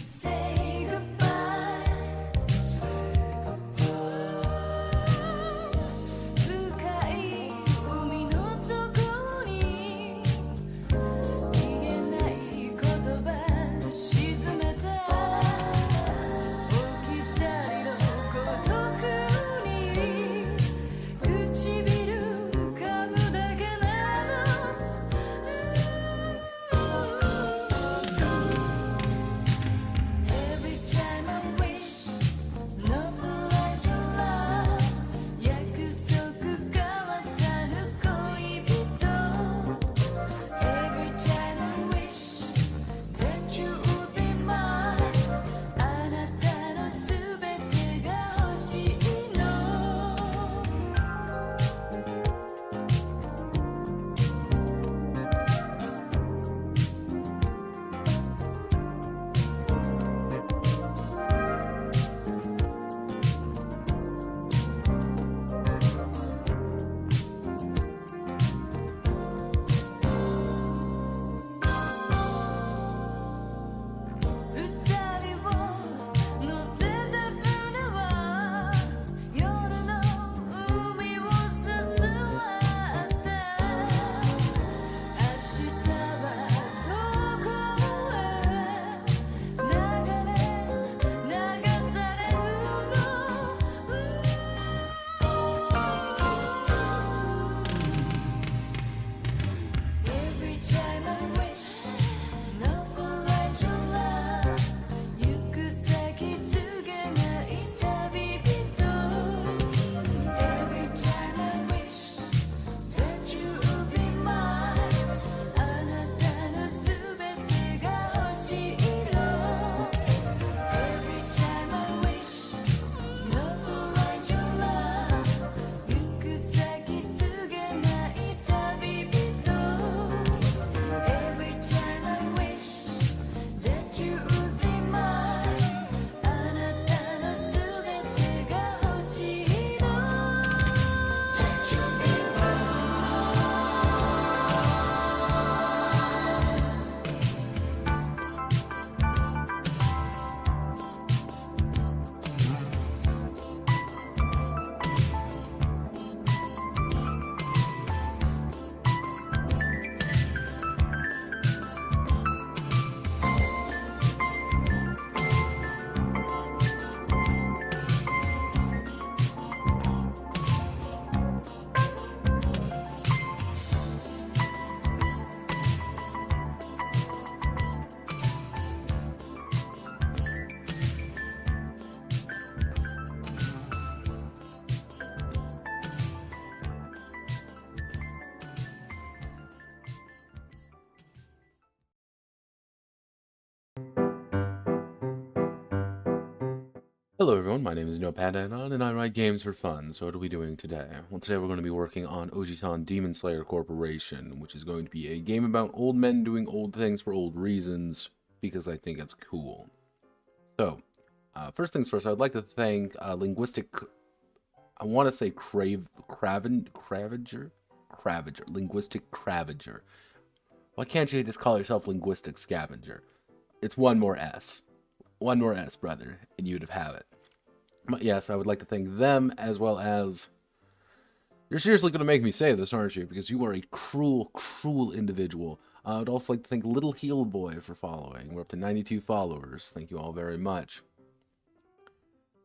Say goodbye. Say goodbye. 深い海の底に逃げない言葉沈めた置き去りの孤独に唇噛むだけなの Every time I wish nothing like your love 約束交わさぬ恋人 Every time I wish that you would be mine あなたのすべてが欲しいの 二人を乗せた船は夜の海を進わった明日はどこへ流されるの Every time I wish nothing like your love 行く先告げない旅人 Every time I wish that you would be mine あなたのすべてが欲しいの Every time I wish nothing like your love 行く先告げない旅人 Every time I wish that you would be mine あなたのすべてが欲しいの Hello everyone, my name is Nopadanon and I write games for fun. So what are we doing today? Well, today we're going to be working on Ojisan Demon Slayer Corporation, which is going to be a game about old men doing old things for old reasons, because I think it's cool. So, first things first, I'd like to thank Linguistic, I want to say Cravager? Linguistic Cravager. Why can't you just call yourself Linguistic Scavenger? It's one more S. One more S, brother, and you'd have it. But yes, I would like to thank them, as well as... You're seriously going to make me say this, aren't you? Because you are a cruel, cruel individual. I would also like to thank Little Heel Boy for following. We're up to 92 followers. Thank you all very much.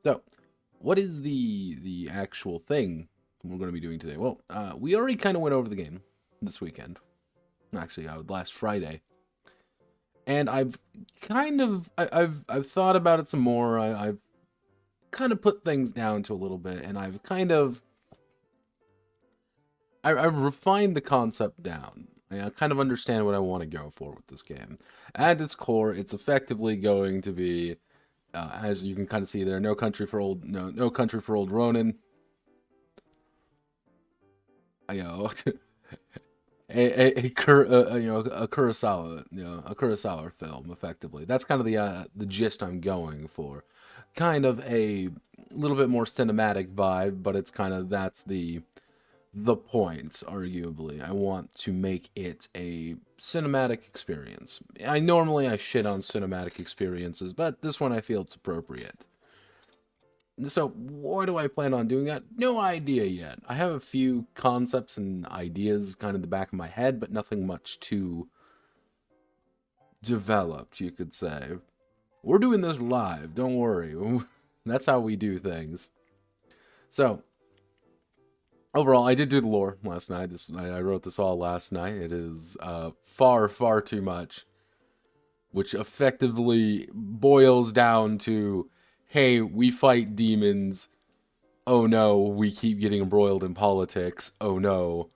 So, what is the actual thing we're going to be doing today? Well, we already kind of went over the game this weekend. Actually, last Friday. And I've kind of, I've thought about it some more. I've kind of put things down to a little bit, and I've kind of, I've refined the concept down. I kind of understand what I want to go for with this game. At its core, it's effectively going to be, as you can kind of see there, no country for old Ronin. You know, a Kurosawa, a Kurosawa film, effectively. That's kind of the gist I'm going for. Kind of a little bit more cinematic vibe, but it's kind of, that's the the point, arguably. I want to make it a cinematic experience. I shit on cinematic experiences, but this one I feel it's appropriate. So, what do I plan on doing that? No idea yet. I have a few concepts and ideas kind of in the back of my head, but nothing much too developed, you could say. We're doing this live, don't worry. That's how we do things. So, overall, I did do the lore last night. I wrote this all last night. It is far, far too much, which effectively boils down to, hey, we fight demons. Oh no, we keep getting embroiled in politics. Oh no,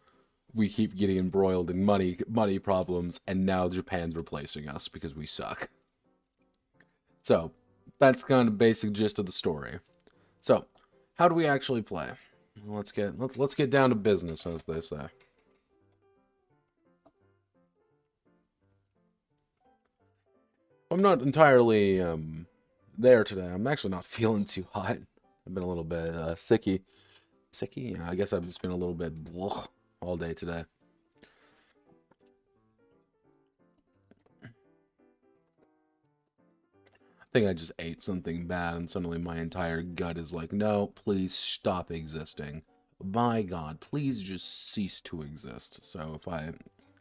we keep getting embroiled in money problems, and now Japan's replacing us because we suck. So, that's kind of basic gist of the story. So, how do we actually play? Let's get down to business, as they say. I'm not entirely there today. I'm actually not feeling too hot. I've been a little bit sicky. Sicky? Yeah, I guess I've just been a little bit all day today. I think I just ate something bad and suddenly my entire gut is like, no, please stop existing. My God, please just cease to exist. So if I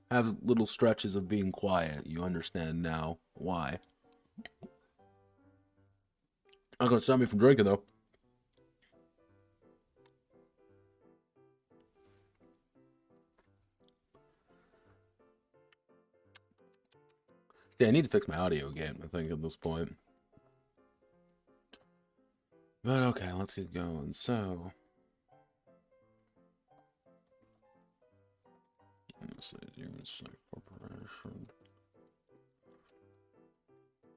have little stretches of being quiet, you understand now why. Not gonna stop me from drinking though. Yeah, I need to fix my audio again, I think, at this point. But okay, let's get going. So, Demon Slayer Corporation.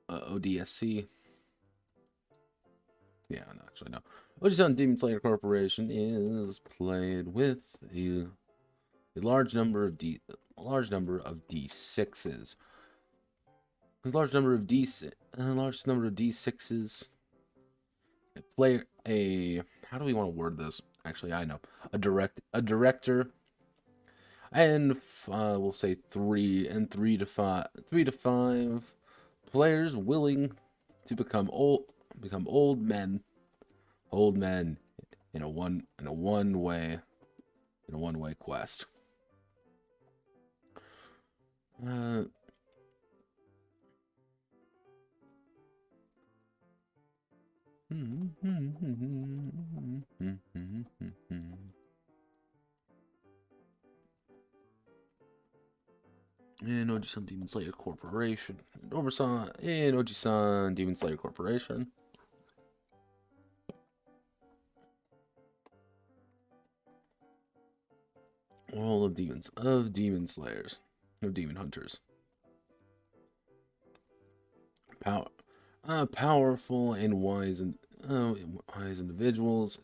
ODSC. Yeah, no, actually, no. Ojisan Demon Slayer Corporation is played with a large number of D6s. This large number of D6s play a, how do we want to word this? Actually, I know. A director, and we'll say 3 to 5 players willing to become old men in a one way quest. In Ojisan Demon Slayer Corporation. Ojisan Demon Slayer Corporation. All of demon slayers, of demon hunters. Powerful and wise individuals,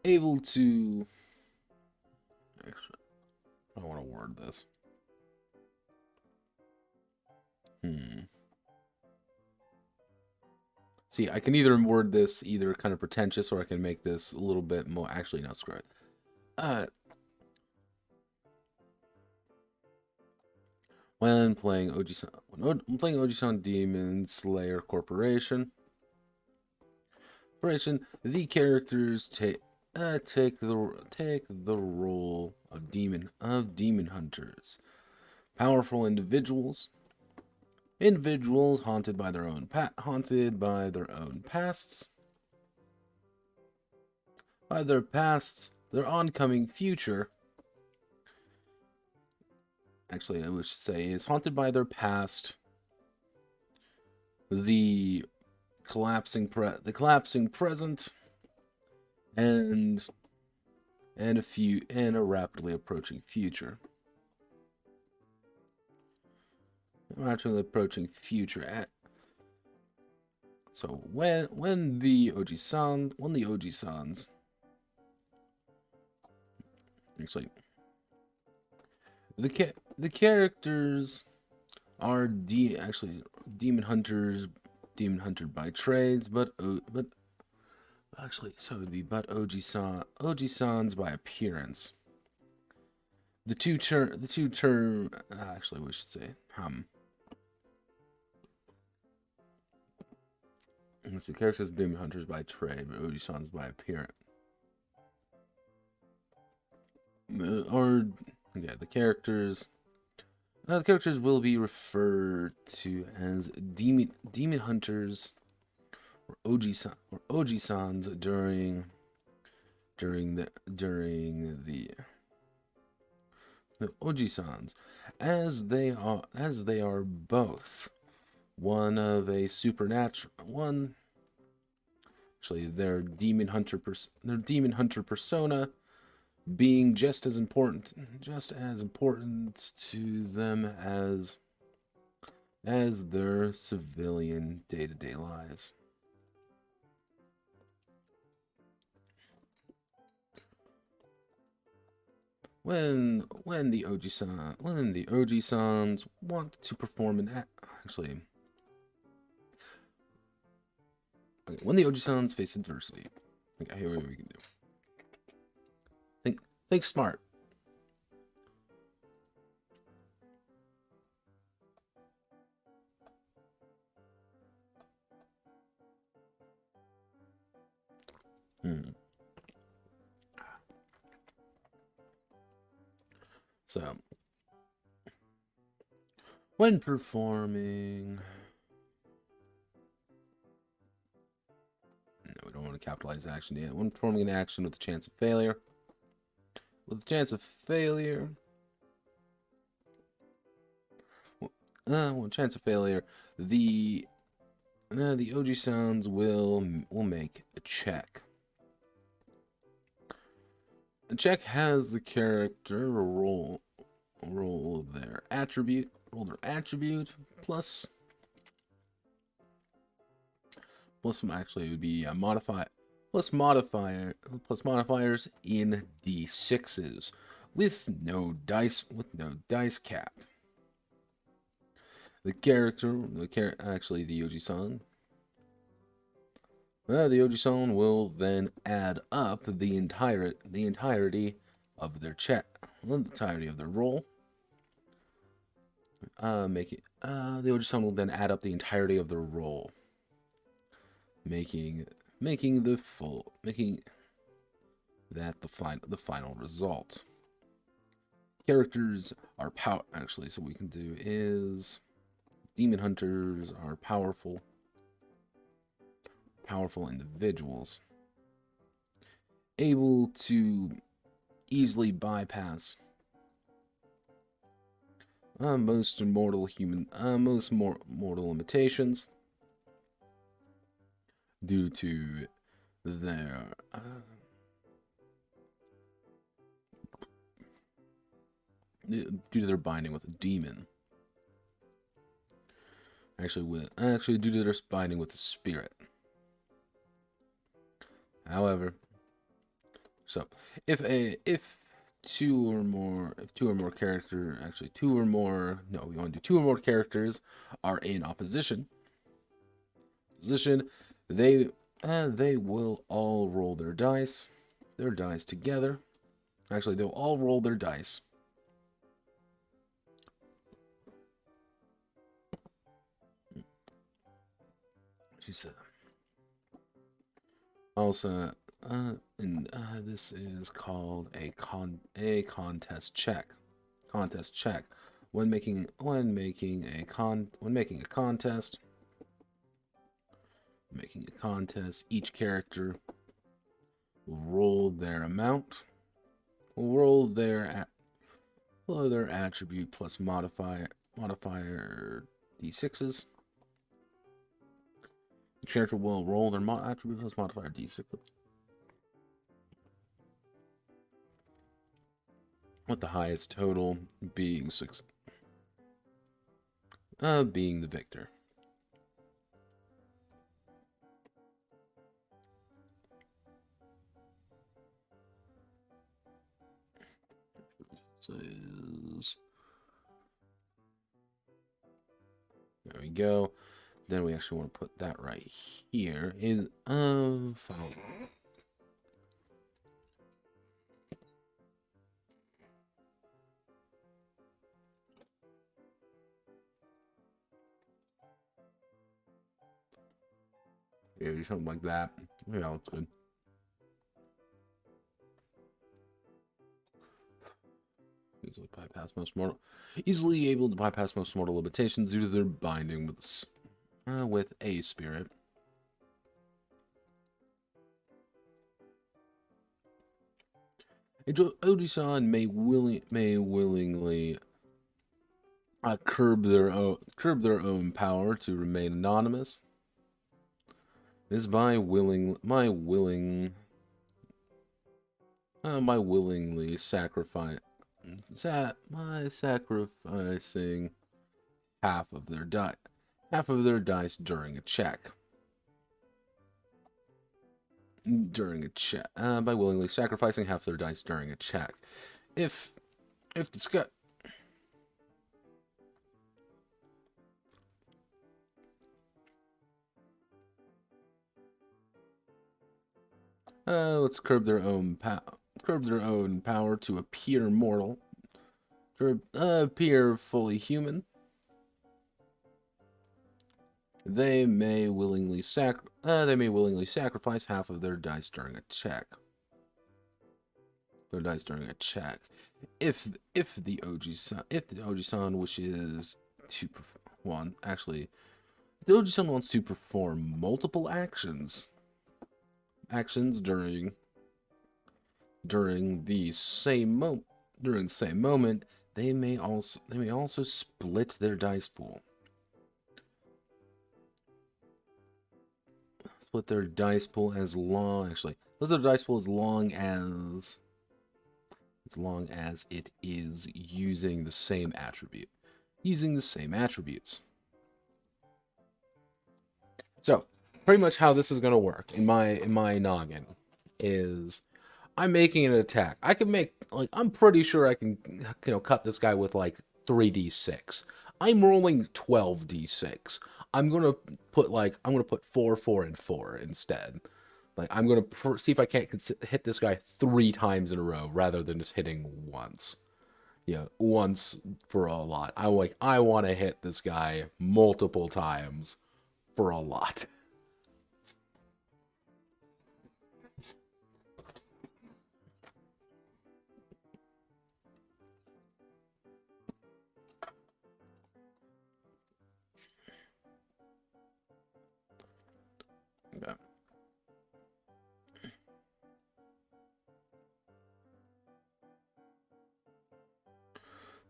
able to. Actually, I don't want to word this. See, I can either word this either kind of pretentious, or I can make this a little bit more. Actually, no, screw it. When playing Ojisan Demon Slayer Corporation, the characters take the role of demon hunters, powerful individuals haunted by their own pasts, their oncoming future. Actually, I would say is haunted by their past, the collapsing present, and a rapidly approaching future. So when the Ojisans, actually, the characters are demon hunters by trades, but Actually, so it would be but Oji-sans by appearance. The two term. Actually, we should say Let's see, characters Demon Hunters by trade, but Oji-sans by appearance. The characters. The characters will be referred to as demon hunters or Oji-sans during the Oji-sans, as they are both one of a supernatural one. Actually, their demon hunter persona being just as important to them as their civilian day-to-day lives. When the Oji-sans want to perform when the Oji-sans face adversity. Okay, here we can do. Think smart. So, when performing... No, we don't want to capitalize action yet. When performing an action with a chance of failure... the chance of failure, the Oji-sans will make a check. The check has the character roll their attribute plus actually it would be a plus modifiers in D6s with no dice cap. The Oji-san will then add up the entirety of their check, the entirety of their roll. The Oji-san will then add up the entirety of their roll, making that the final result. Characters are so what we can do is demon hunters are powerful individuals able to easily bypass most mortal limitations due to their binding with a demon. Actually, due to their binding with a spirit. However, so if two or more characters are in opposition, they will all roll their dice together. Actually, they'll all roll their dice. She said. Also, this is called a contest check. When making a contest, each character will roll their amount. Will roll their attribute plus modifier d6s. The character will roll their attribute plus modifier d6. With the highest total being 6. Being the victor. There we go. Then we actually want to put that right here in file. Yeah, something like that. Yeah, it's good. Easily able to bypass most mortal limitations due to their binding with a spirit. Ojisan may willingly curb their own power to remain anonymous. This by willingly sacrificing half of their dice during a check. By willingly sacrificing half their dice during a check. If discuss. Let's curb their own power to appear mortal, to appear fully human. They may willingly sacrifice half of their dice during a check. If the Ojisan wishes to the Ojisan wants to perform multiple actions during the same moment, they may also split their dice pool. Split their dice pool as long as it is using the same attributes. So, pretty much how this is going to work in my noggin is I'm making an attack. I can make, I'm pretty sure I can, cut this guy with 3d6. I'm rolling 12d6. I'm going to put 4, 4, and 4 instead. I'm going to see if I can't hit this guy 3 times in a row rather than just hitting once. Once for a lot. I want to hit this guy multiple times for a lot. Okay.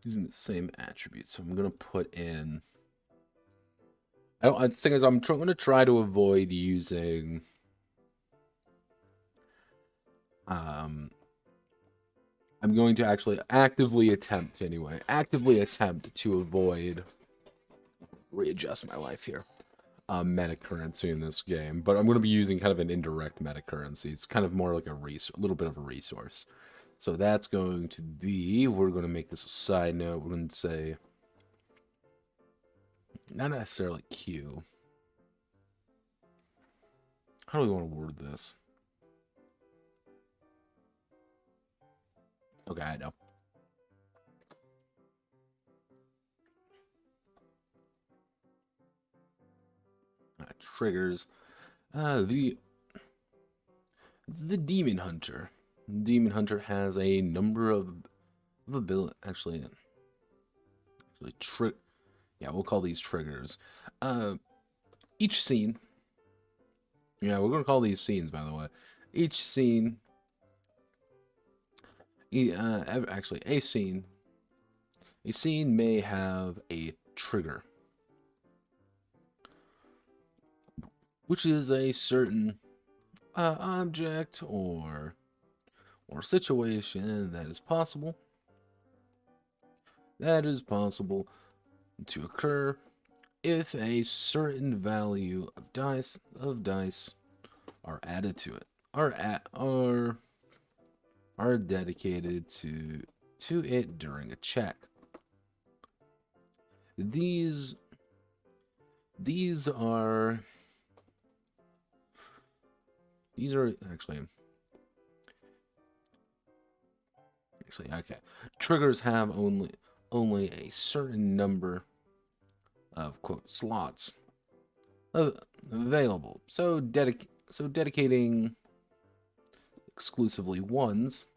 Using the same attributes, so I'm gonna put in. The thing is, I'm gonna try to avoid using. I'm going to actually actively attempt to avoid. Readjust my life here. Meta currency in this game, but I'm going to be using kind of an indirect meta currency. It's kind of more like a little bit of a resource. So that's going to be, we're going to make this a side note. We're going to say, not necessarily Q. How do we want to word this? Okay, I know. Triggers. The Demon Hunter. Demon Hunter has a number of ability. Actually, we'll call these triggers. Each scene. Yeah, we're gonna call these scenes, by the way. Each scene. Actually, a scene. A scene may have a trigger, which is a certain object or situation that is possible to occur if a certain value of dice are added to it, are dedicated to it during a check. These These are actually okay. Triggers have only a certain number of quote slots available. So dedicating exclusively ones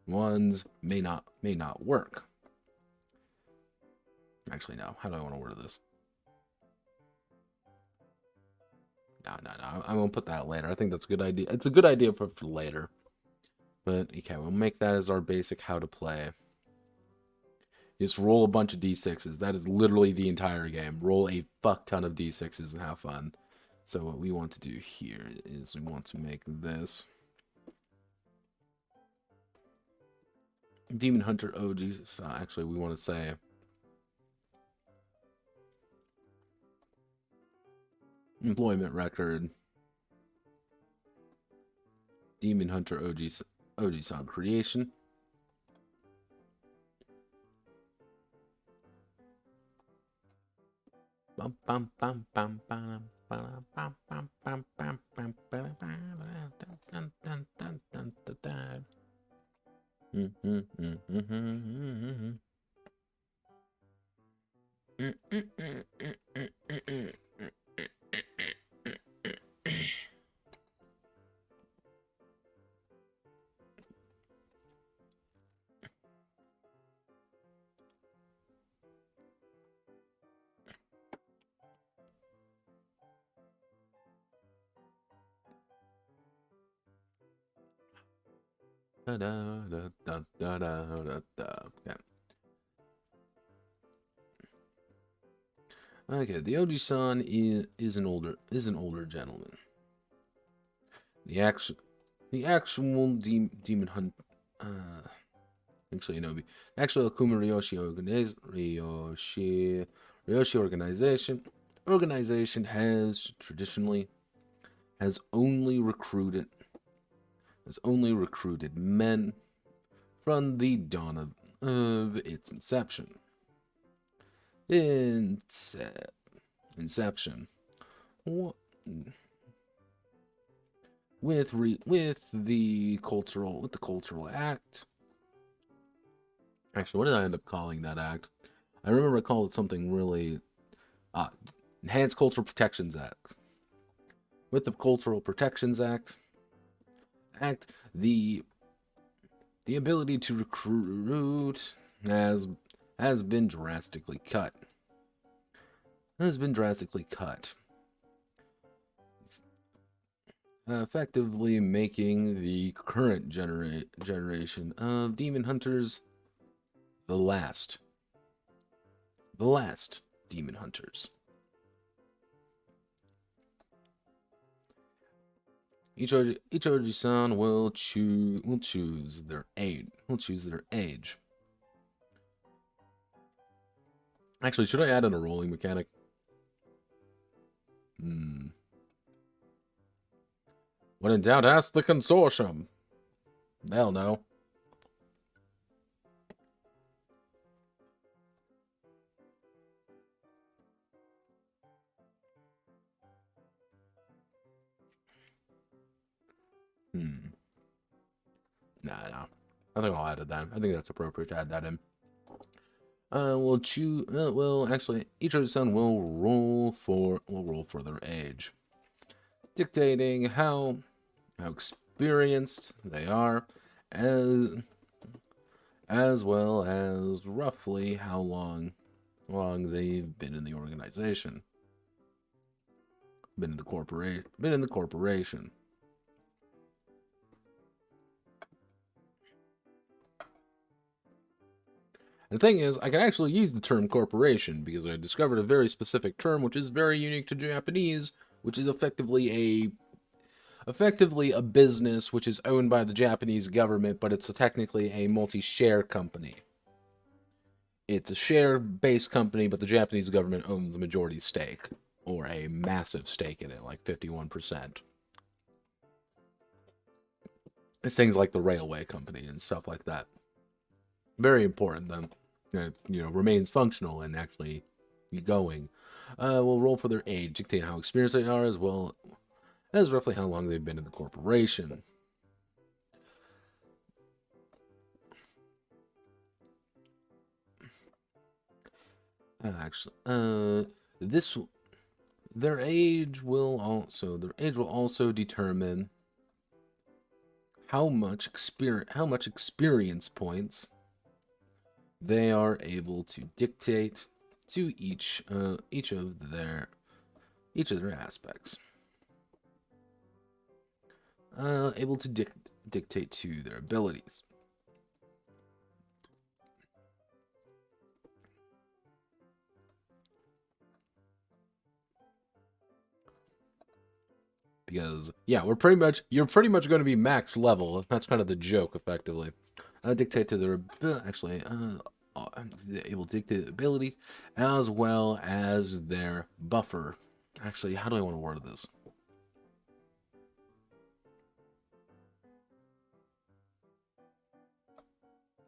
may not work. Actually, no. How do I want to word this? No. I won't put that later. I think that's a good idea. It's a good idea for later. But okay, we'll make that as our basic how to play. Just roll a bunch of d6s. That is literally the entire game. Roll a fuck ton of d6s and have fun. So what we want to do here is we want to make this Demon Hunter. Oh Jesus! Actually, we want to say employment record. Demon Hunter Ojisan creation. Bum bum bum bum bum. Okay, the Oji-san is an older gentleman. The actual demon hunt. Actually, no. The actual Akuma Ryoshi organization has traditionally only recruited men from the dawn of its inception. Inception. With the cultural act. Actually, what did I end up calling that act? I remember I called it something really Enhanced Cultural Protections Act. With the Cultural Protections Act, the ability to recruit has been drastically cut. Effectively making the current generation of demon hunters the last demon hunters. Each Oji-san will choose their age. Actually, should I add in a rolling mechanic? When in doubt, ask the consortium. They'll know. No. I think I'll add it then. I think that's appropriate to add that in. We'll choose. Well, actually, each of the son will roll for their age, dictating how experienced they are, as well as roughly how long they've been in the organization, been in the corporation. The thing is, I can actually use the term corporation because I discovered a very specific term which is very unique to Japanese, which is effectively a business which is owned by the Japanese government, but it's technically a multi-share company. It's a share-based company, but the Japanese government owns a majority stake, or a massive stake in it, like 51%. It's things like the railway company and stuff like that. Very important then. It, remains functional and actually going. We'll roll for their age, dictate how experienced they are, as well as roughly how long they've been in the corporation. This their age will also determine how much experience points they are able to dictate to each of their aspects. Able to dictate to their abilities. Because yeah, you're pretty much going to be max level. That's kind of the joke, effectively. Dictate to their able to dictate abilities as well as their buffer. Actually, how do I want to word this?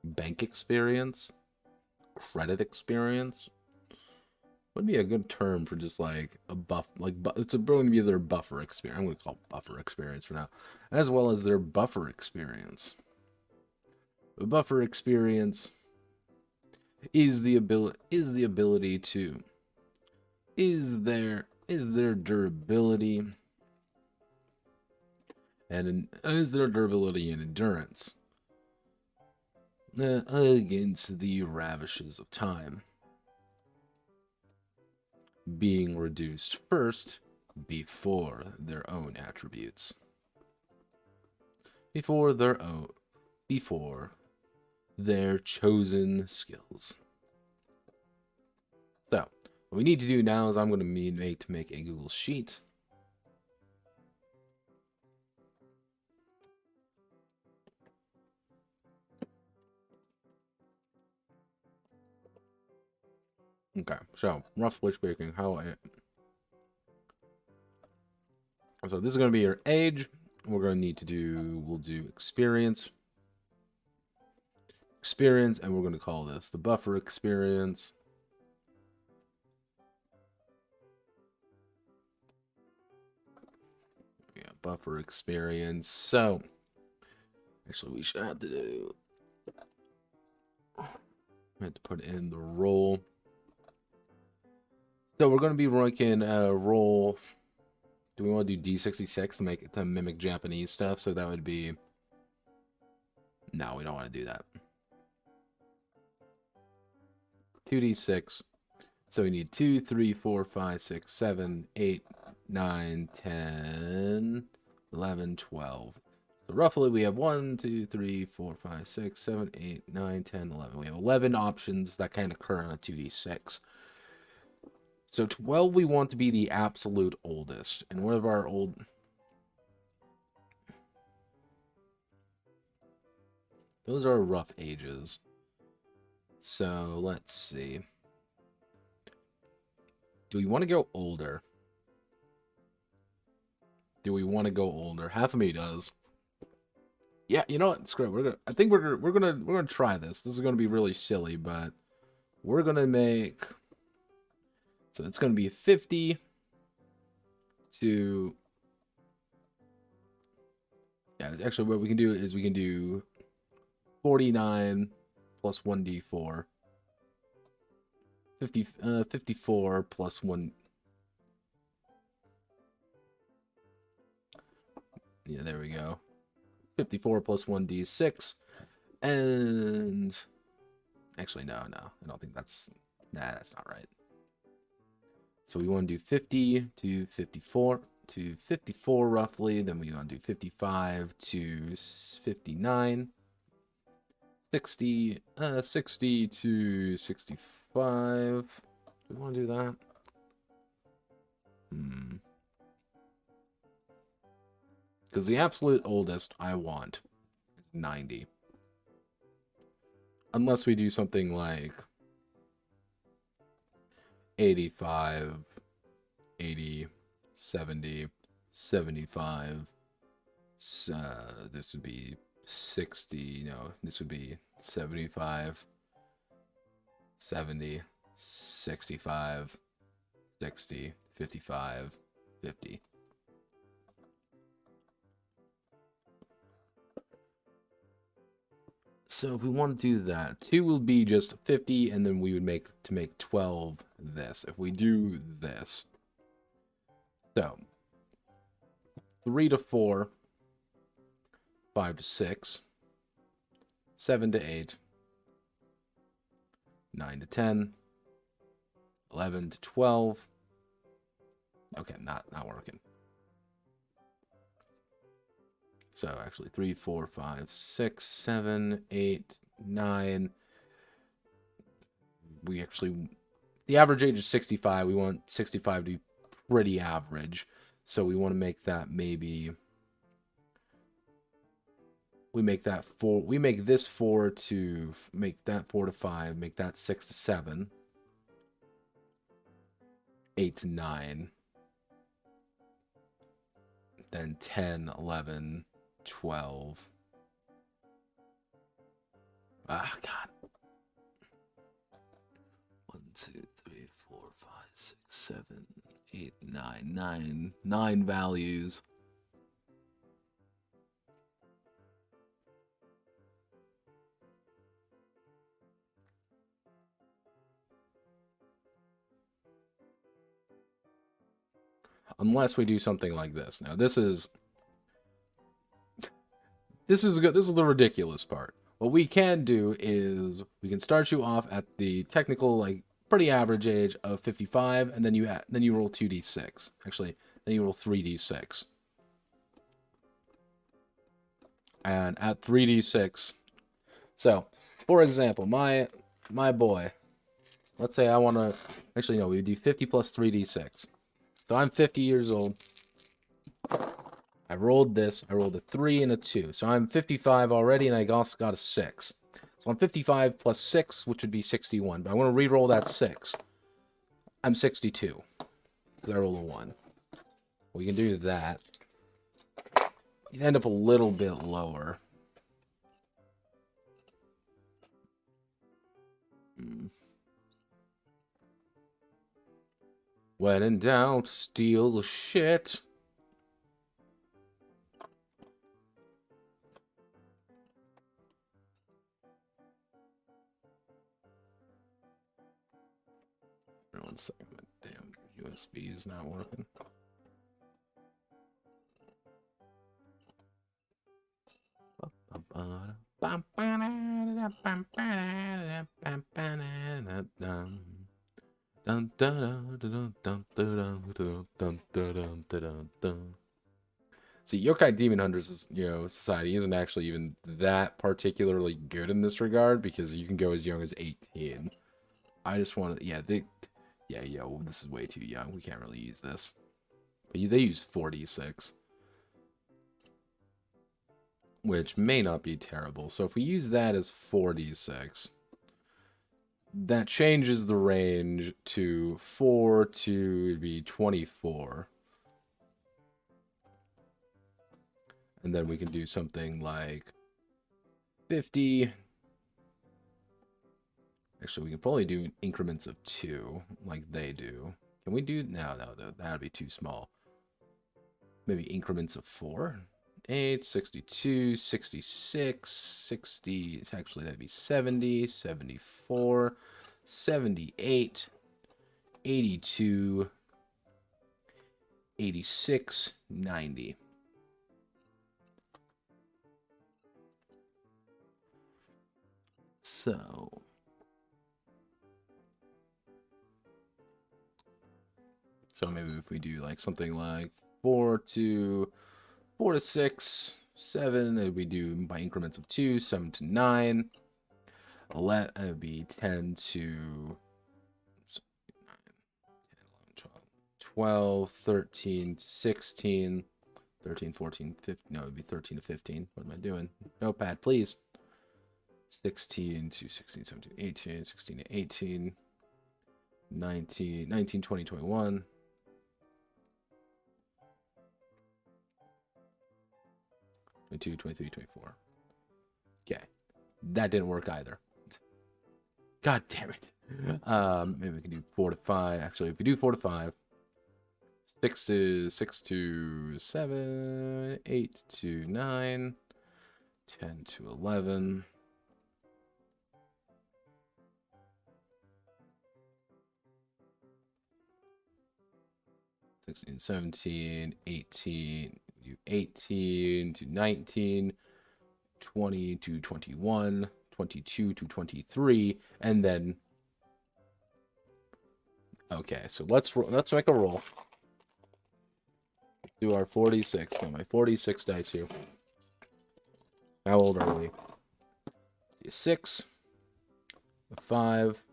Bank experience, credit experience. Would be a good term for just like a buff, it's going to be their buffer experience. I'm going to call it buffer experience for now, as well as their buffer experience. The buffer experience is their durability and endurance against the ravishes of time, being reduced first before their own attributes, before their chosen skills. So what we need to do now is I'm going to make a Google Sheet. Okay, so roughly speaking, so this is going to be your age. We're going to need to we'll do experience, and we're going to call this the buffer experience. Yeah, buffer experience. So actually, we should have to put in the roll. So we're going to be ranking roll. Do we want to do D66 to mimic Japanese stuff? So that would be... No, we don't want to do that. 2D6. So we need 2, 3, 4, 5, 6, 7, 8, 9, 10, 11, 12. So roughly we have 1, 2, 3, 4, 5, 6, 7, 8, 9, 10, 11. We have 11 options that can occur on a 2D6. So 12 we want to be the absolute oldest. And one of our old... Those are rough ages. So let's see. Do we want to go older? Half of me does. Yeah, you know what? Screw it. I think we're gonna try this. This is gonna be really silly, but we're gonna make... So it's going to be 50 to... Yeah, actually what we can do is we can do 49 plus 1d4. 54 plus 1... Yeah, there we go. 54 plus 1d6. And... Actually, no. I don't think that's... Nah, that's not right. So we want to do 50 to 54 to 54 roughly. Then we want to do 55 to 59. 60 to 65. Do we want to do that? Because the absolute oldest I want is 90. Unless we do something like 85, 80, 70, 75. This would be 60. No, this would be 75, 70, 65, 60, 55, 50. So if we want to do that, 2 will be just 50, and then we would make 12 this. If we do this. So 3 to 4, 5 to 6, 7 to 8, 9 to 10, 11 to 12. Okay, not working. So actually 3, 4, 5, 6, 7, 8, 9. We actually, the average age is 65. We want 65 to be pretty average. So we want to make that maybe, we make that 4, we make this 4 to, make that 4 to 5, make that 6 to 7, 8 to 9, then 10, 11, 12. Ah, God. 1, 2, 3, 4, 5, 6, 7, 8, 9. 9 values. Unless we do something like this. Now, this is good. This is the ridiculous part. What we can do is we can start you off at the technical, like, pretty average age of 55, and then you roll 2d6. Actually, then you roll 3d6. And at 3d6, so for example, my boy, let's say I want to, actually no, we would do 50 plus 3d6. So I'm 50 years old. I rolled this. I rolled a 3 and a 2. So I'm 55 already, and I also got a 6. So I'm 55 plus 6, which would be 61. But I want to re-roll that 6. I'm 62. Because I rolled a 1. We can do that. You end up a little bit lower. When in doubt, steal the shit. One second, my damn USB is not working. See, Yokai Demon Hunters, society isn't actually even that particularly good in this regard because you can go as young as 18. I just want to, this is way too young. We can't really use this. But they use 46, which may not be terrible. So if we use that as 46, that changes the range to 4 to be 24. And then we can do something like 50. Actually, we can probably do increments of 2, like they do. Can we do? No, that'd be too small. Maybe increments of 4. 8, 62, 66, 60. Actually, that'd be 70, 74, 78, 82, 86, 90. So maybe if we do like something like 4 to 6, 7, we do by increments of 2, 7 to 9. 11, it would be 10 to 12, 13, 16, 13, 14, 15. No, it would be 13 to 15. What am I doing? Notepad, please. 16 to 16, 17, 18, 16 to 18, 19, 20, 21. 22, 23, 24. Okay. That didn't work either. God damn it. Maybe we can do 4 to 5. Actually, if we do 4 to 5, 6 to 7, 8 to 9, 10 to 11. 16, 17, 18, 18 to 19, 20 to 21, 22 to 23, and then... Okay, so let's make a roll. Do our 46. Got my 46 dice here. How old are we? A 6, a 5,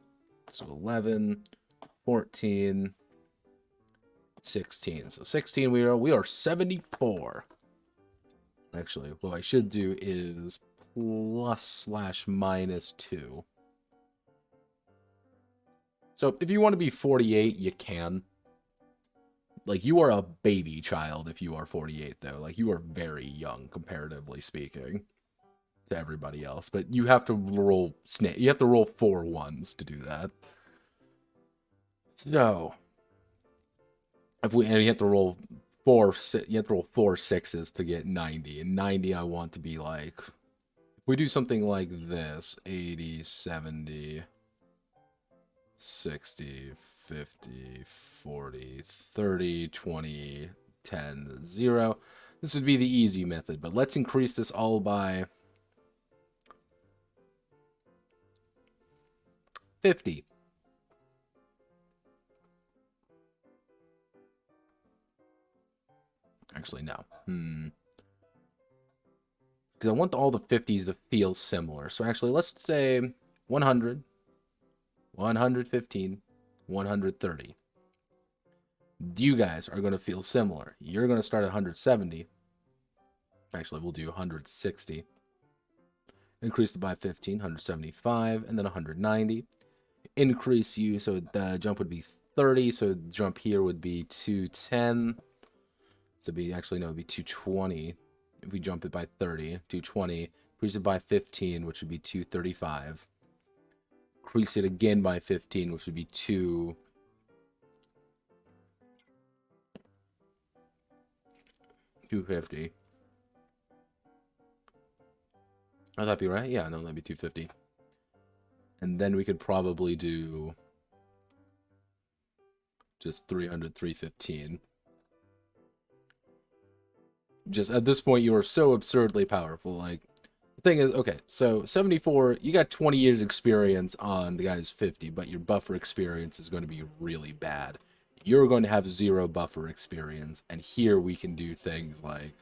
so 11, 14, 16. So 16, we are 74. Actually, what I should do is +/-2. So if you want to be 48, you can. Like, you are a baby child if you are 48, though. Like, you are very young, comparatively speaking, to everybody else. But you have to roll you have to roll 4 ones to do that. So, and you have to roll 4 6s to get 90. And 90, I want to be like, if we do something like this, 80, 70, 60, 50, 40, 30, 20, 10, 0. This would be the easy method, but let's increase this all by 50. Actually, no. Because I want all the 50s to feel similar. So actually, let's say 100, 115, 130. You guys are going to feel similar. You're going to start at 170. Actually, we'll do 160. Increase it by 15, 175, and then 190. Increase you, so the jump would be 30, so the jump here would be 210. So it'd be, actually, no, it'd be 220. If we jump it by 30, 220. Increase it by 15, which would be 235. Increase it again by 15, which would be 250. Oh, that'd be right? Yeah, no, that'd be 250. And then we could probably do just 300, 315. Just at this point, you are so absurdly powerful. Like, the thing is, okay, so 74, you got 20 years experience on the guy's 50, but your buffer experience is going to be really bad. You're going to have 0 buffer experience, and here we can do things like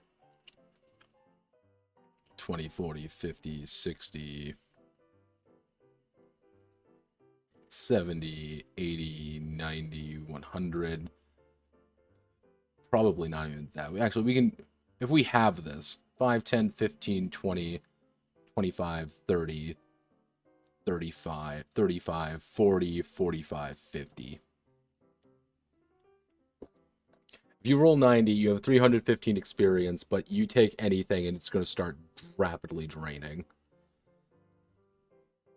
20, 40, 50, 60, 70, 80, 90, 100. Probably not even that. Actually, we can, if we have this, 5, 10, 15, 20, 25, 30, 35, 35, 40, 45, 50. If you roll 90, you have 315 experience, but you take anything and it's going to start rapidly draining.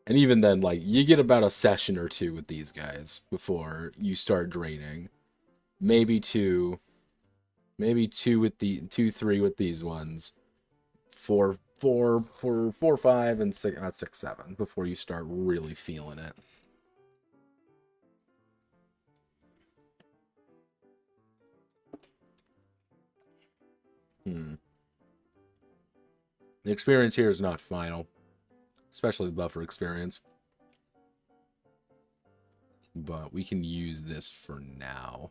And even then, like, you get about a session or 2 with these guys before you start draining. Maybe 2. Maybe 2 with the 2, 3 with these ones. 4, 5, and 6, not 6, 7 before you start really feeling it. The experience here is not final, especially the buffer experience. But we can use this for now.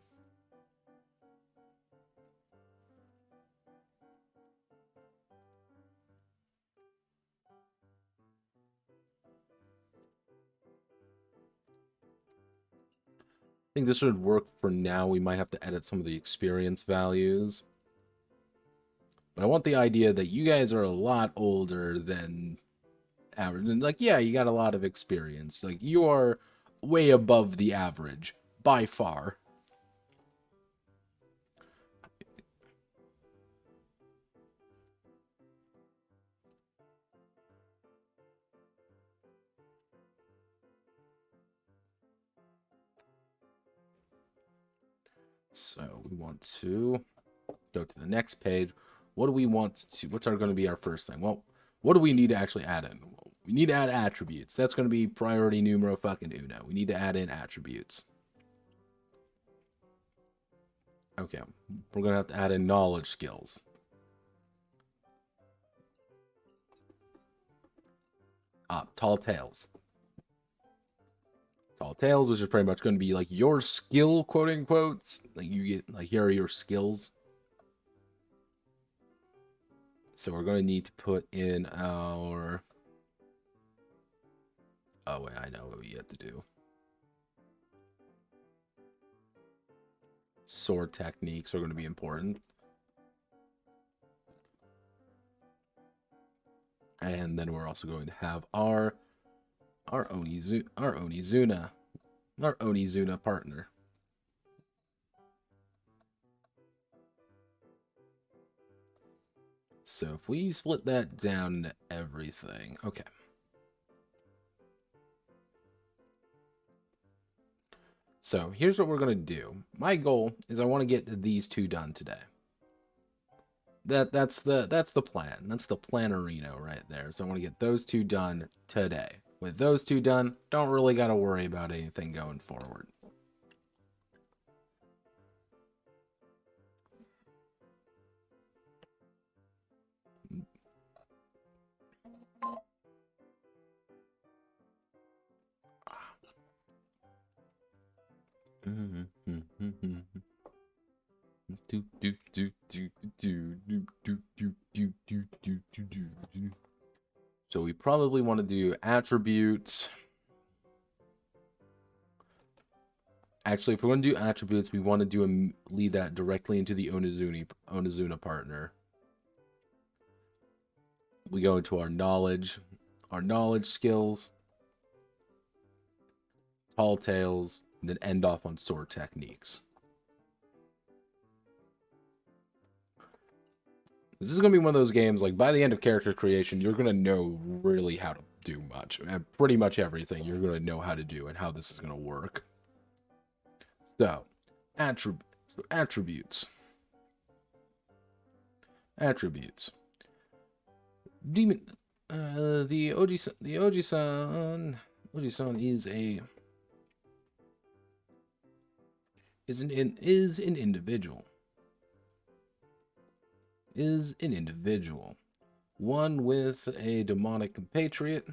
I think this would work for now. We might have to edit some of the experience values. But I want the idea that you guys are a lot older than average. And like, yeah, you got a lot of experience. Like, you are way above the average, by far. So we want to go to the next page. What do we want to, what's going to be our first thing? Well, what do we need to actually add in? Well, we need to add attributes. That's going to be priority numero fucking uno. We need to add in attributes. Okay, we're going to have to add in knowledge skills. Tall tales. Tall tales, which is pretty much going to be like your skill, quote unquote. Like you get, like, here are your skills. So we're going to need to put in our... Oh, wait, I know what we have to do. Sword techniques are going to be important. And then we're also going to have our Onizuna partner. So if we split that down into everything, okay. So here's what we're gonna do. My goal is I want to get these two done today. That's the plan. That's the plannerino right there. So I want to get those two done today. With those two done, don't really gotta worry about anything going forward. So we probably want to do attributes. Actually, if we're going to do attributes, we want to do lead that directly into the Onizuna partner. We go into our knowledge skills, tall tales, and then end off on sword techniques. This is going to be one of those games, like, by the end of character creation, you're going to know really how to do much. Pretty much everything you're going to know how to do and how this is going to work. So, attributes. Demon, the Ojisan is an individual. One with a demonic compatriot.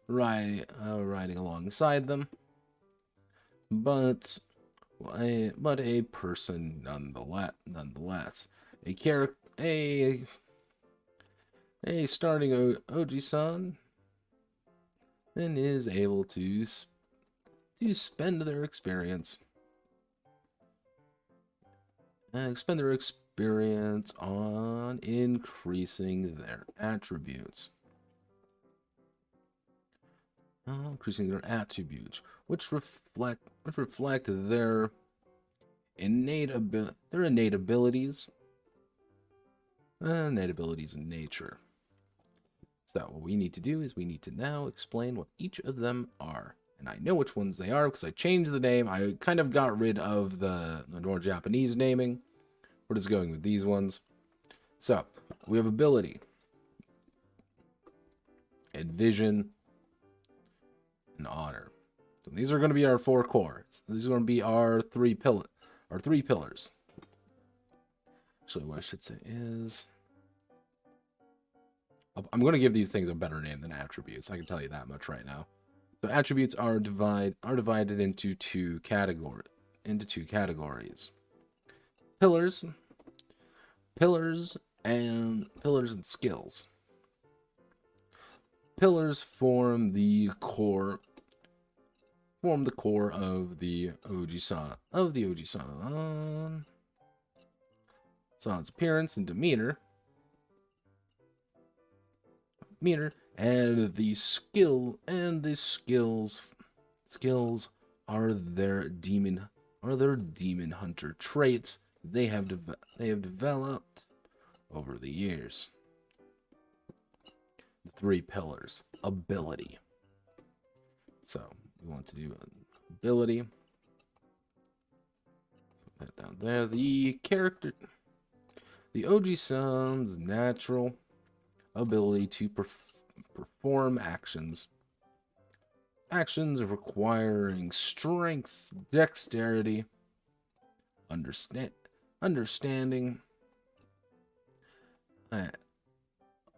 Riding alongside them. But a person nonetheless. A starting Ojisan and is able to spend their experience. Expend their experience on increasing their attributes. Which reflect their innate abilities. Innate abilities in nature. So what we need to do is we need to now explain what each of them are. And I know which ones they are because I changed the name. I kind of got rid of the more Japanese naming. We're just going with these ones. So, we have ability, and vision, and honor. So these are going to be our four cores. These are going to be our three pillars. Actually, what I should say is... I'm going to give these things a better name than attributes. I can tell you that much right now. So attributes are divided into two categories. Pillars and skills. Pillars form the core of the Ojisan. San's appearance and demeanor. And the skills are their demon hunter traits they have developed over the years. The three pillars. Ability. So we want to do ability. Put that down there. The character, the Ojisan's natural ability to perform actions. Actions requiring strength, dexterity, understanding,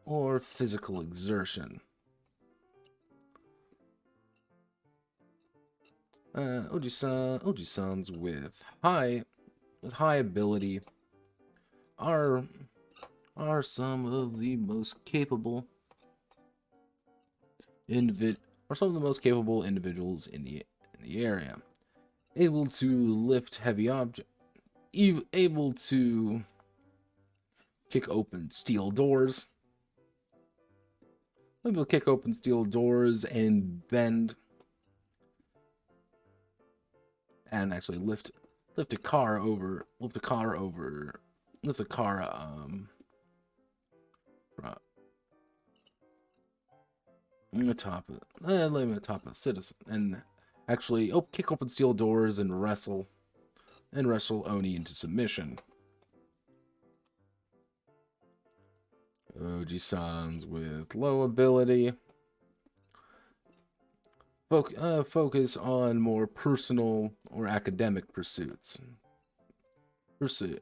or physical exertion. Ojisans with high ability are some of the most capable individuals in the area. Able to lift heavy objects, able to kick open steel doors, able to kick open steel doors and bend, and actually lift a car over, lift a car on the top of a citizen, and actually kick open steel doors and wrestle Oni into submission. Oji-sans with low ability focus on more personal or academic pursuits.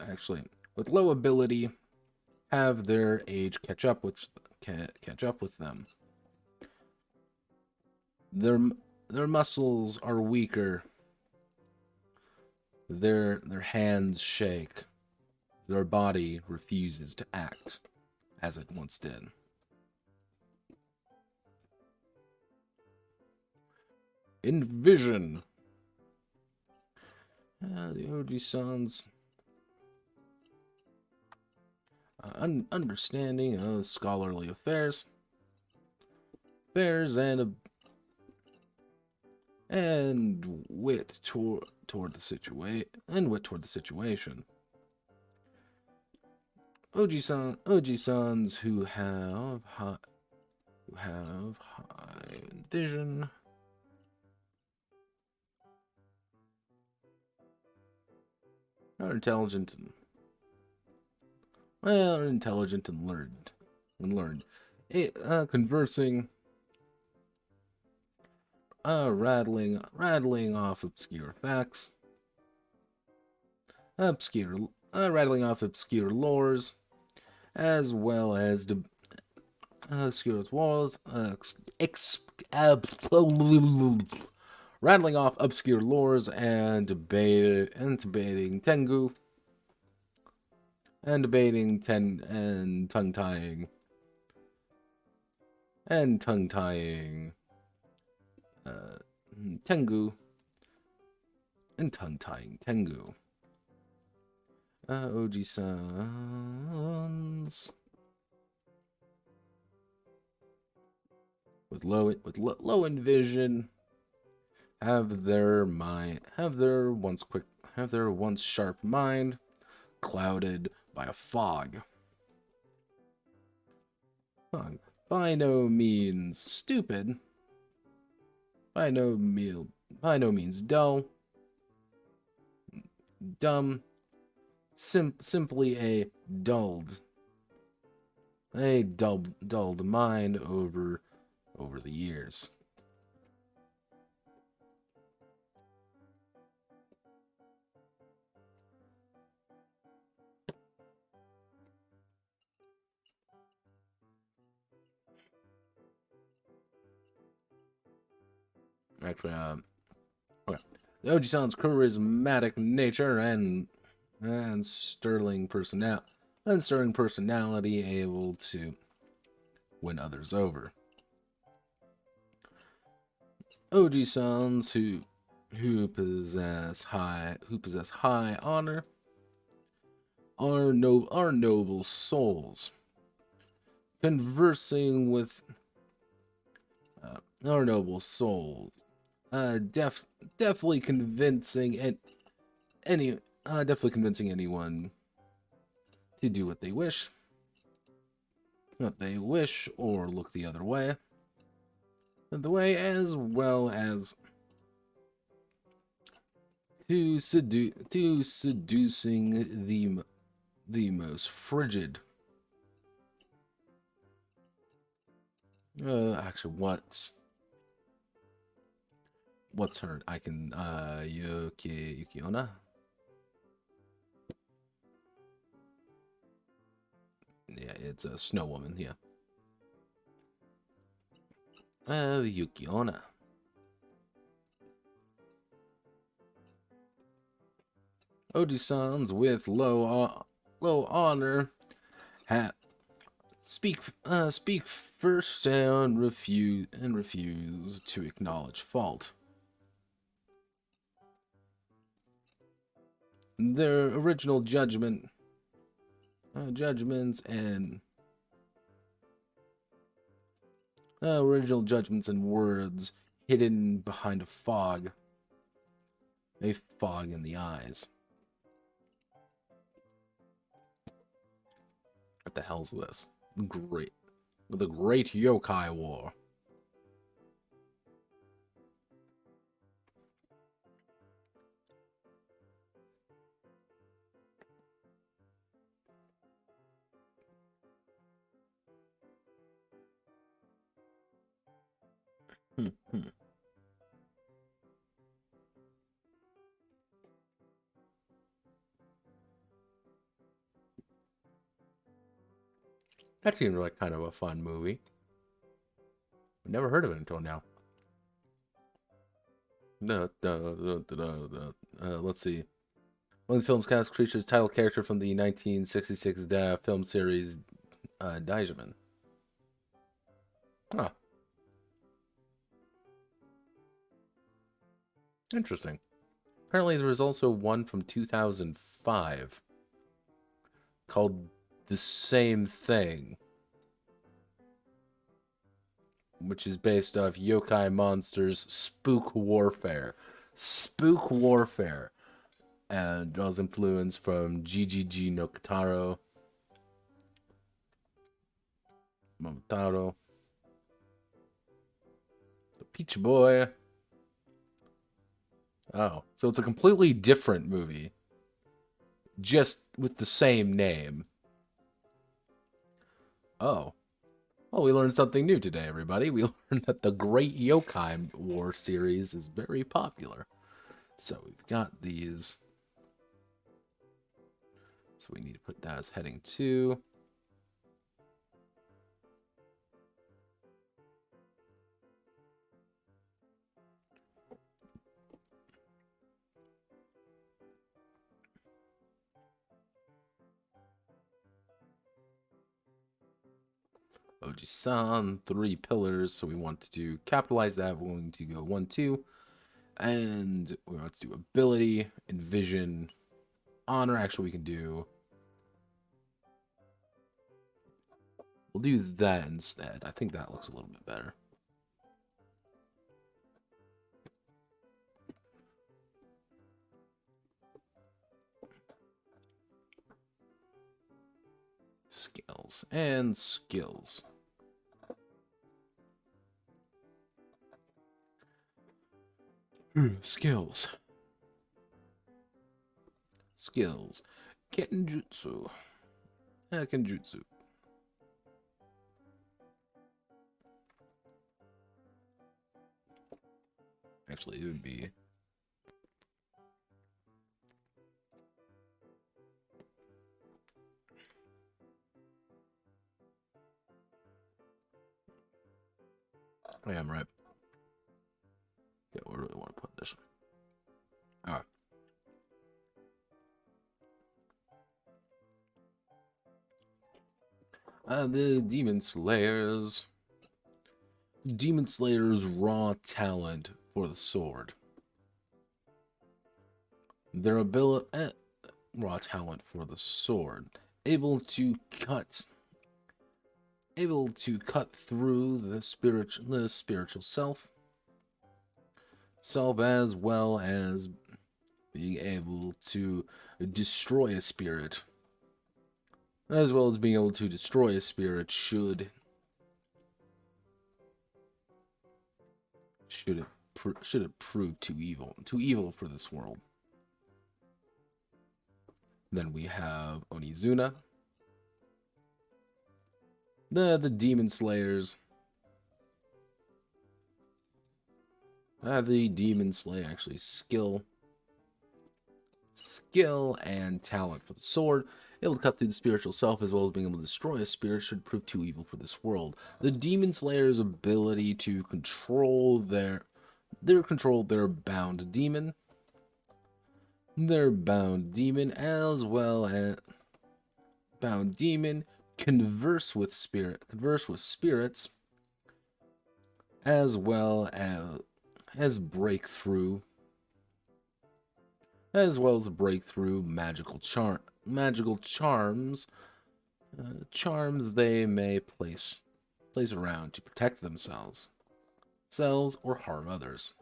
Actually, with low ability, have their age catch up with them. Their muscles are weaker. Their hands shake. Their body refuses to act as it once did. Envision. The Oji-sans understanding of scholarly affairs and wit toward the situation. Oji-sans who have high vision are intelligent and learned. Conversing, rattling off obscure facts, rattling off obscure lores, as well as rattling off obscure lores and debating Tengu, and debating tongue-tying Tengu, and tongue-tying Tengu. Oji-sans with low in vision have their once sharp mind clouded by a fog. By no means stupid, by no means dumb, simply a dulled mind over the years. Actually, okay. The Oji-san's charismatic nature and sterling personality able to win others over. Oji-sans who possess high honor are noble souls. Conversing with our noble souls. Definitely convincing anyone to do what they wish, or look the other way, as well as to seducing the most frigid. Actually, what's her? I can Yukiona. Yeah, it's a snow woman. Yeah. Yukiona. Ojisans with low honor speak first and refuse to acknowledge fault. Their original judgments and original judgments and words hidden behind a fog in the eyes. What the hell's this? The Great Yokai War. That seems like kind of a fun movie. Never heard of it until now. Let's see. One of the film's cast features title character from the 1966 film series Daijman. Huh. Interesting. Apparently there was also one from 2005 called The Same Thing, which is based off Yokai Monsters Spook Warfare. Spook Warfare. And draws influence from GGG no Kitaro, Momotaro, The Peach Boy. Oh, so it's a completely different movie, just with the same name. Oh. Well, we learned something new today, everybody. We learned that the Great Yokai War series is very popular. So we've got these. So we need to put that as heading 2. Ojisan, 3 pillars. So we want to capitalize that. We're going to go 1, 2. And we want to do ability, envision, honor. Actually, we can do... We'll do that instead. I think that looks a little bit better. Skills and skills. Skills. Skills. Kenjutsu. Kenjutsu. Actually, it would be... I am right. Yeah, we really want to put this. Alright. The Demon Slayers. Demon Slayer's raw talent for the sword. Their ability, raw talent for the sword, able to cut through the spiritual self, as well as being able to destroy a spirit, should it prove too evil for this world. Then we have Onizuna. The Demon Slayers. The Demon Slayer, actually, skill and talent for the sword. Able to cut through the spiritual self as well as being able to destroy a spirit should prove too evil for this world. The Demon Slayer's ability to control their bound demon. Their bound demon as well as bound demon converse with spirits as well as break through magical charms they may place around to protect themselves or harm others.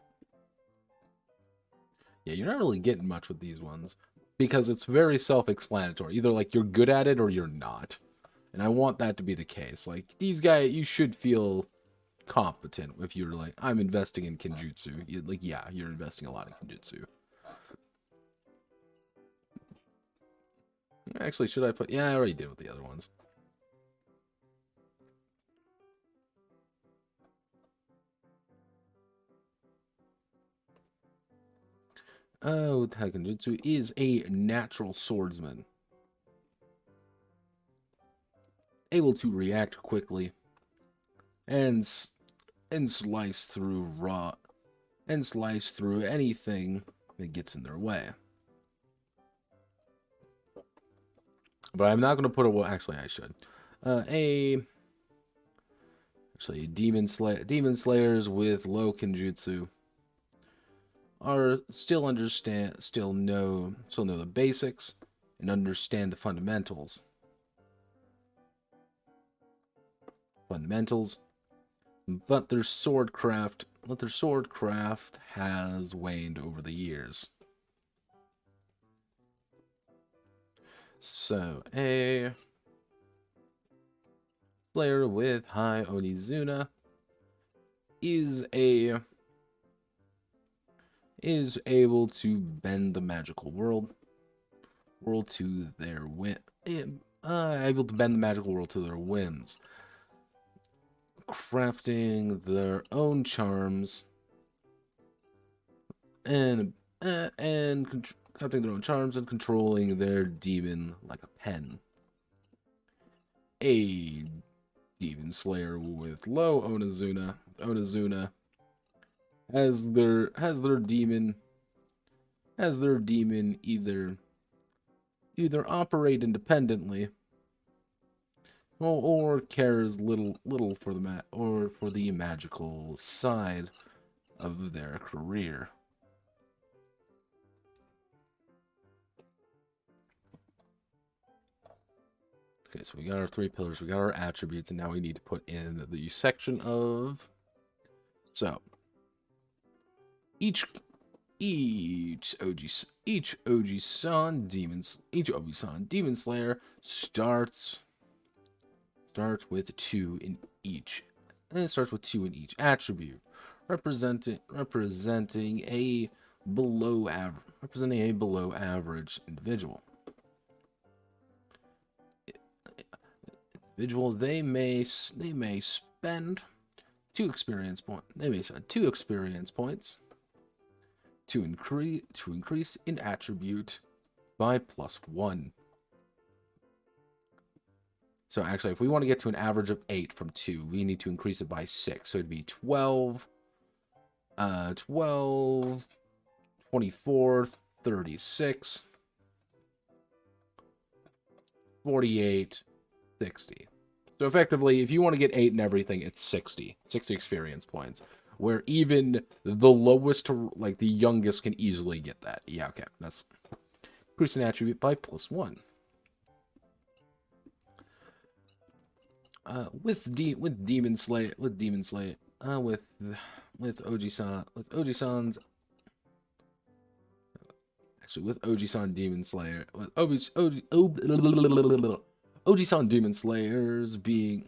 Yeah, you're not really getting much with these ones because it's very self-explanatory. Either like you're good at it or you're not. And I want that to be the case. Like these guys, you should feel competent if you're like, I'm investing in Kenjutsu. You're investing a lot in Kenjutsu. Actually, should I put... Yeah, I already did with the other ones. Kenjutsu is a natural swordsman. Able to react quickly and slice through anything that gets in their way. But I'm not going to put a... Well, actually, I should. Demon Slayers with low Kenjutsu are still know the basics and understand the fundamentals. But their swordcraft has waned over the years. So, a player with high Onizuna is able to bend the magical world to their whims, crafting their own charms and controlling their demon like a pen. A Demon Slayer with low Onizuna has their demon either operate independently or cares little for the magical side of their career. Okay, so we got our 3 pillars, we got our attributes, and now we need to put in the section of... So, each Ojisan Demon Slayer starts with 2 in each. And it starts with 2 in each attribute, representing a below average individual. They may spend 2 experience points. They may spend 2 experience points to increase in attribute by +1. So actually, if we want to get to an average of 8 from 2, we need to increase it by 6. So it'd be 12, 24, 36, 48, 60. So effectively, if you want to get 8 in everything, it's 60 experience points. Where even the lowest, like the youngest, can easily get that. Yeah, okay. That's increase an attribute by +1. With Ojisan Demon Slayer, Ojisan Demon Slayers being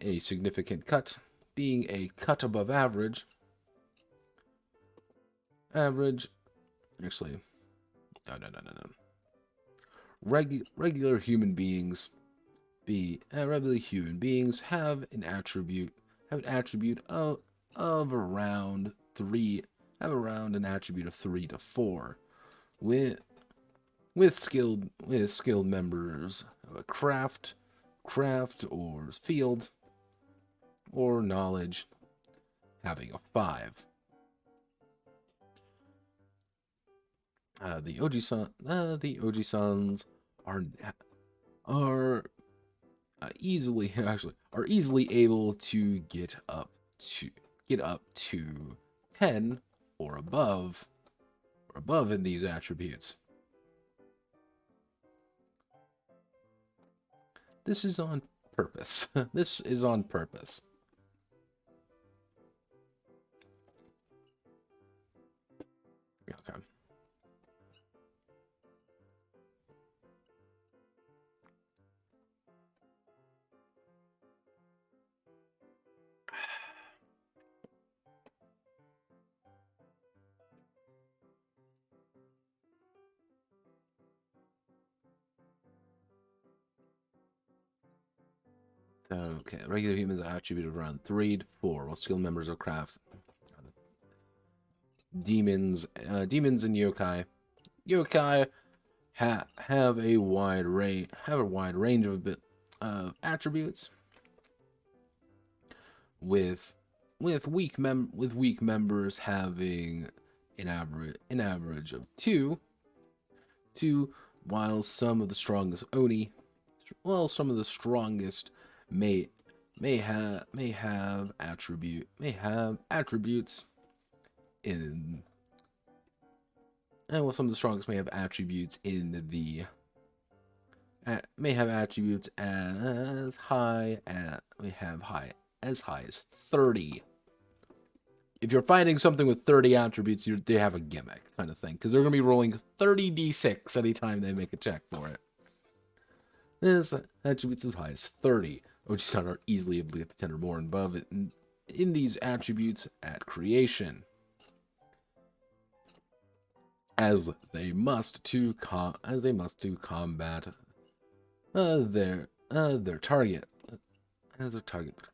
a significant cut, being a cut above average. Actually, no. Regular human beings have an attribute of around 3 have around an attribute of 3 to 4 with skilled members of a craft or field or knowledge having a 5. The Ojisans are easily able to get up to 10 or above in these attributes. This is on purpose. This is on purpose. Okay. Okay, regular humans are attributed around 3 to 4, while skilled members of craft, demons and yokai. Yokai have a wide range of attributes, with weak members having an average of 2, while some of the strongest may have attributes in, and well, some of the strongest may have attributes as high as 30. If you're finding something with 30 attributes, they have a gimmick kind of thing, because they're going to be rolling 30d6 anytime they make a check for it. This attributes as high as 30. Ojisan are easily able to get to 10 or more and above it in these attributes at creation, as they must to combat their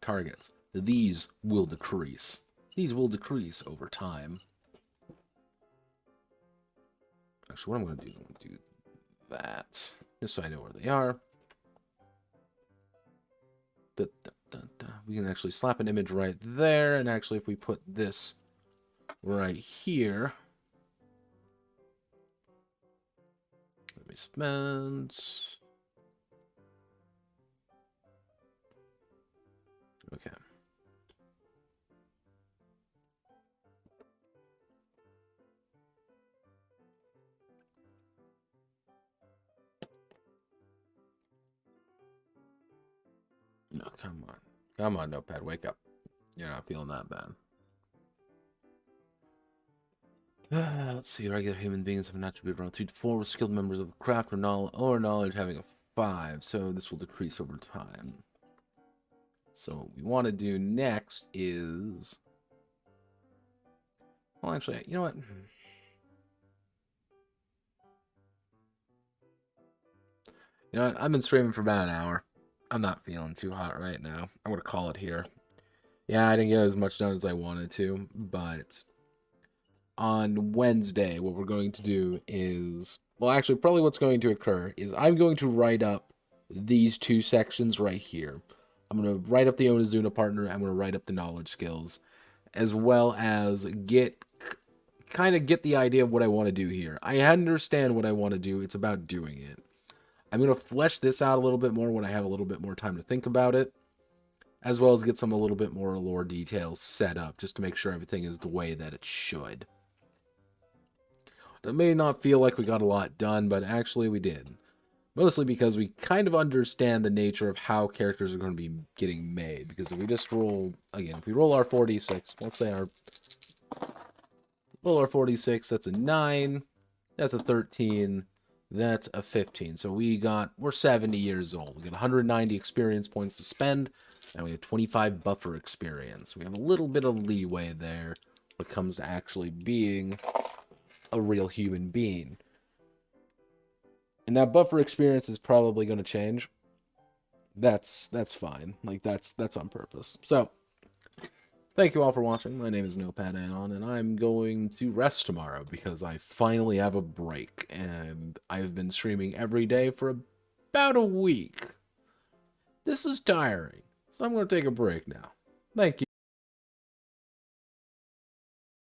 targets. These will decrease over time. Actually, what I'm going to do that just so I know where they are. We can actually slap an image right there, and actually if we put this right here, let me spend, okay. No, come on. Come on, Notepad, wake up. You're not feeling that bad. Let's see, regular human beings have an attribute around 3 to 4, with skilled members of craft or knowledge having a 5, so this will decrease over time. So what we want to do next is... Well, actually, you know what? You know what? I've been streaming for about an hour. I'm not feeling too hot right now. I'm going to call it here. Yeah, I didn't get as much done as I wanted to, but on Wednesday, what we're going to do is... Well, actually, probably what's going to occur is I'm going to write up these 2 sections right here. I'm going to write up the Onizuna partner. I'm going to write up the knowledge skills, as well as kind of get the idea of what I want to do here. I understand what I want to do. It's about doing it. I'm going to flesh this out a little bit more when I have a little bit more time to think about it, as well as get a little bit more lore details set up, just to make sure everything is the way that it should. It may not feel like we got a lot done, but actually we did. Mostly because we kind of understand the nature of how characters are going to be getting made. Because if we just roll, again, if we roll our 4d6, let's say roll our 4d6, that's a 9, that's a 13, that's a 15. So we're 70 years old. We got 190 experience points to spend, and we have 25 buffer experience. We have a little bit of leeway there when it comes to actually being a real human being. And that buffer experience is probably going to change. That's fine. Like, that's on purpose. So, thank you all for watching. My name is Notepad Anon, and I'm going to rest tomorrow because I finally have a break, and I've been streaming every day for about a week. This is tiring, so I'm going to take a break now. Thank you.